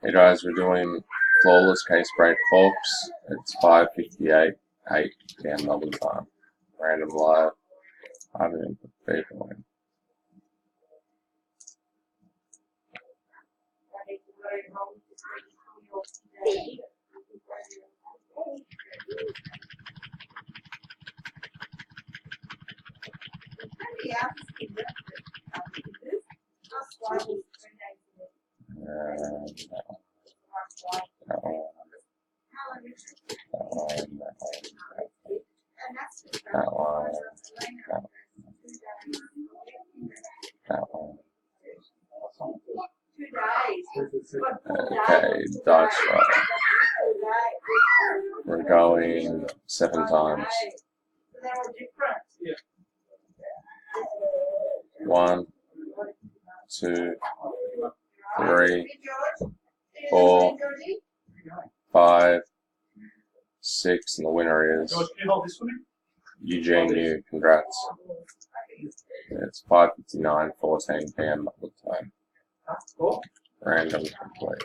Hey guys, we're doing flawless case break corpse. It's 5:58, 8 p.m. Melbourne time. Random live. I haven't even put the paper in. That one, Okay, dice roll. We're going 7 times. 1, 2, 3, 4, 5, 6, and the winner is Eugene Yu. Congrats. It's 5:59, 14 p.m. Melbourne time. Random complete.